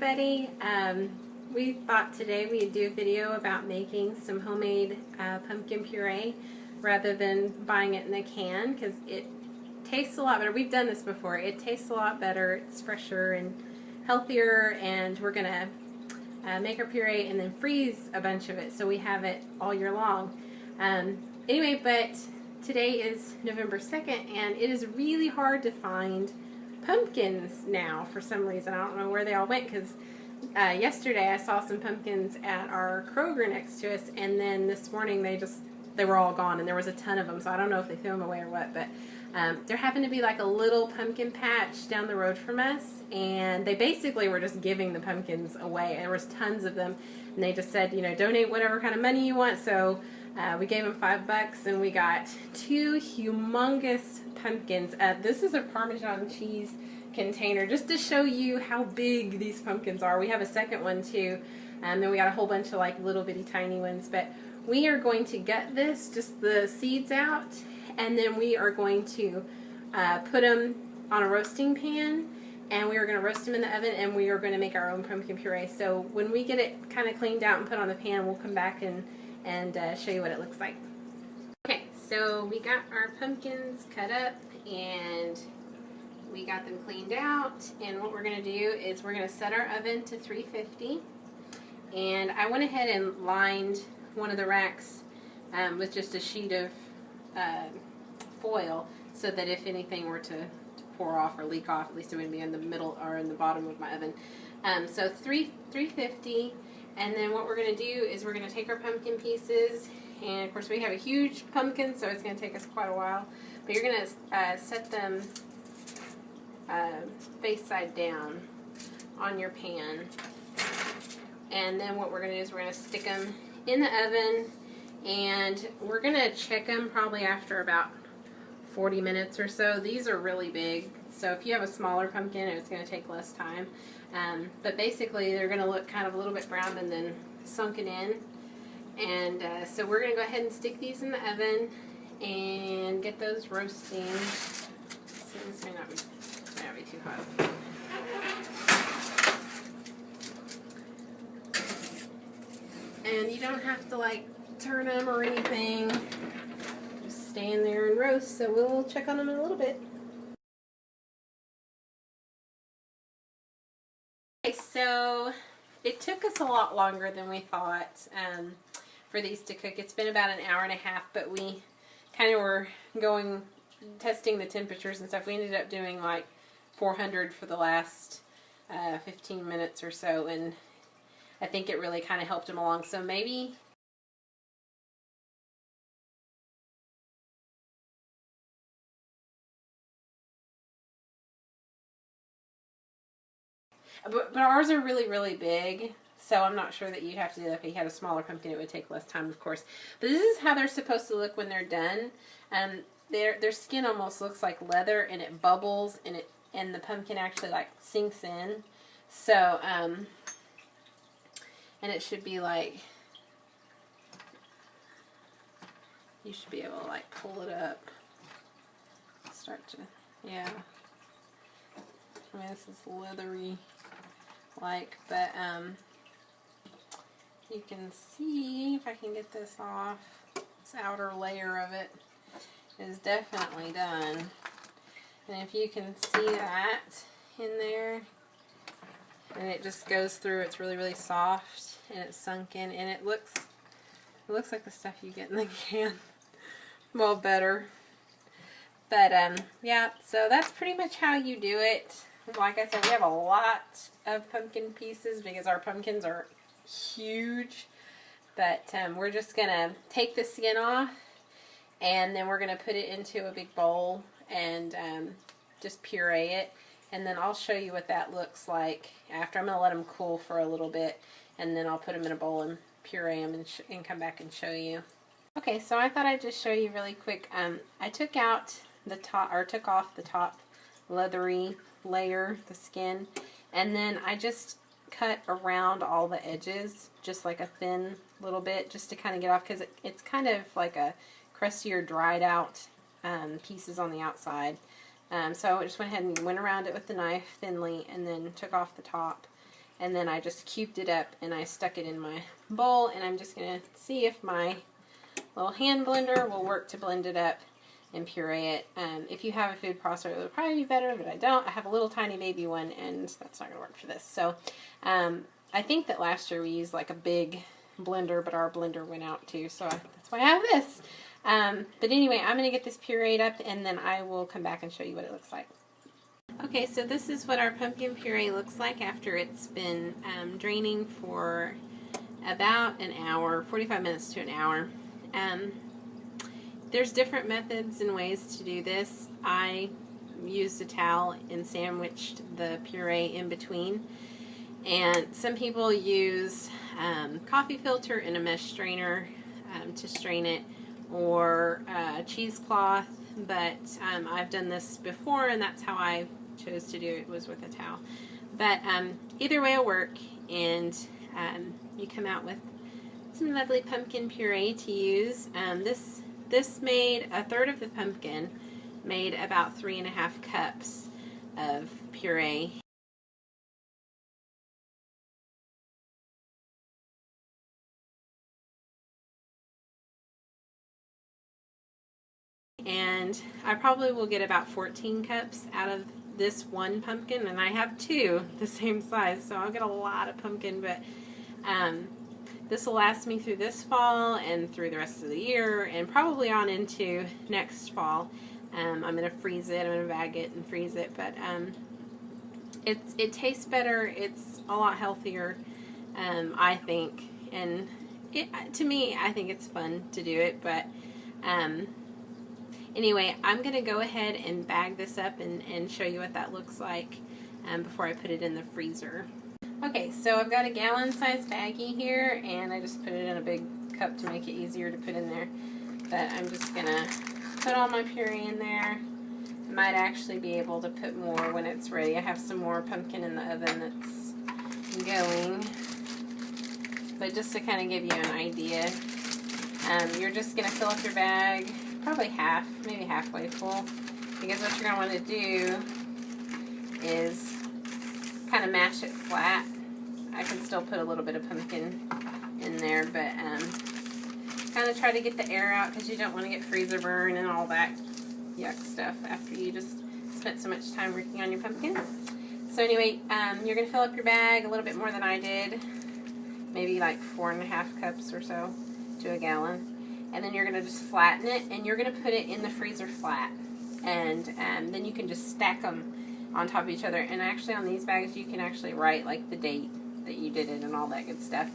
everybody. We thought today we'd do a video about making some homemade pumpkin puree rather than buying it in a can, because it tastes a lot better. We've done this before. It tastes a lot better. It's fresher and healthier, and we're going to make our puree and then freeze a bunch of it so we have it all year long. Anyway, but today is November 2nd, and it is really hard to find pumpkins now for some reason. I don't know where they all went, because yesterday I saw some pumpkins at our Kroger next to us, and then this morning they were all gone, and there was a ton of them, so I don't know if they threw them away or what, but there happened to be like a little pumpkin patch down the road from us, and they basically were just giving the pumpkins away. There was tons of them, and they just said, you know, donate whatever kind of money you want, so we gave them $5, and we got 2 humongous pumpkins. This is a Parmesan cheese container, just to show you how big these pumpkins are. We have a second one too, and then we got a whole bunch of like little bitty tiny ones. But we are going to gut this, just the seeds out, and then we are going to put them on a roasting pan, and we are going to roast them in the oven, and we are going to make our own pumpkin puree. So when we get it kind of cleaned out and put on the pan, we'll come back and show you what it looks like. Okay, so we got our pumpkins cut up and we got them cleaned out, and what we're going to do is we're going to set our oven to 350, and I went ahead and lined one of the racks with just a sheet of foil, so that if anything were to pour off or leak off, at least it wouldn't be in the middle or in the bottom of my oven. So 350. And then what we're going to do is we're going to take our pumpkin pieces, and of course we have a huge pumpkin, so it's going to take us quite a while. But you're going to set them face side down on your pan. And then what we're going to do is we're going to stick them in the oven, and we're going to check them probably after about 40 minutes or so. These are really big, so if you have a smaller pumpkin, it's going to take less time. But basically they're going to look kind of a little bit brown and then sunken in. And so we're going to go ahead and stick these in the oven and get those roasting. So this may not be too hot. And you don't have to like turn them or anything. Just stay in there and roast. So we'll check on them in a little bit. So it took us a lot longer than we thought for these to cook. It's been about an hour and a half, but we kind of were testing the temperatures and stuff. We ended up doing like 400 for the last 15 minutes or so, and I think it really kind of helped them along. So maybe But ours are really, really big, so I'm not sure that you'd have to do that. If you had a smaller pumpkin, it would take less time, of course. But this is how they're supposed to look when they're done. Their skin almost looks like leather, and it bubbles, and the pumpkin actually like sinks in. So, and it should be like, you should be able to like pull it up. Start to, yeah. I mean, this is leathery. But you can see, if I can get this off, this outer layer of it is definitely done. And if you can see that in there, and it just goes through, it's really, really soft, and it's sunk in, and it looks like the stuff you get in the can. Well, better. But yeah, so that's pretty much how you do it. Like I said, we have a lot of pumpkin pieces because our pumpkins are huge. But we're just going to take the skin off, and then we're going to put it into a big bowl and just puree it. And then I'll show you what that looks like after. I'm going to let them cool for a little bit, and then I'll put them in a bowl and puree them and come back and show you. Okay, so I thought I'd just show you really quick. I took out the top, or took off the top leathery layer, the skin, and then I just cut around all the edges, just like a thin little bit, just to kind of get off, because it's kind of like a crustier, dried out pieces on the outside. So I just went ahead and went around it with the knife thinly, and then took off the top, and then I just cubed it up and I stuck it in my bowl, and I'm just going to see if my little hand blender will work to blend it up and puree it. If you have a food processor, it would probably be better, but I don't. I have a little tiny baby one, and that's not going to work for this. So I think that last year we used like a big blender, but our blender went out too, so that's why I have this. But anyway, I'm going to get this pureed up, and then I will come back and show you what it looks like. Okay, so this is what our pumpkin puree looks like after it's been draining for about an hour, 45 minutes to an hour. There's different methods and ways to do this. I used a towel and sandwiched the puree in between. And some people use coffee filter and a mesh strainer to strain it, or cheesecloth, but I've done this before, and that's how I chose to do it, was with a towel. But either way will work, and you come out with some lovely pumpkin puree to use. This made a third of the pumpkin, made about 3.5 cups of puree. And I probably will get about 14 cups out of this one pumpkin, and I have two the same size, so I'll get a lot of pumpkin, but this will last me through this fall and through the rest of the year, and probably on into next fall. I'm going to freeze it, I'm going to bag it and freeze it, but it tastes better, it's a lot healthier, I think, and to me, I think it's fun to do it, but anyway, I'm going to go ahead and bag this up and show you what that looks like before I put it in the freezer. Okay, so I've got a gallon-sized baggie here, and I just put it in a big cup to make it easier to put in there. But I'm just going to put all my puree in there. I might actually be able to put more when it's ready. I have some more pumpkin in the oven that's going. But just to kind of give you an idea, you're just going to fill up your bag, probably half, maybe halfway full, because what you're going to want to do is kind of mash it flat. I can still put a little bit of pumpkin in there, but kind of try to get the air out, because you don't want to get freezer burn and all that yuck stuff after you just spent so much time working on your pumpkin. So anyway, you're going to fill up your bag a little bit more than I did, maybe like 4.5 cups or so to a gallon, and then you're going to just flatten it, and you're going to put it in the freezer flat, and then you can just stack them on top of each other. And actually on these bags you can actually write like the date that you did it and all that good stuff.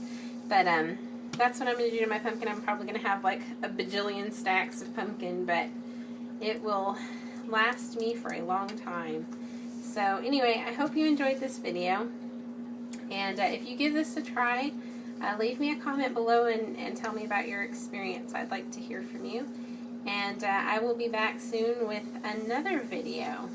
But that's what I'm going to do to my pumpkin. I'm probably going to have like a bajillion stacks of pumpkin, but it will last me for a long time. So anyway, I hope you enjoyed this video, and if you give this a try, leave me a comment below and tell me about your experience. I'd like to hear from you, and I will be back soon with another video.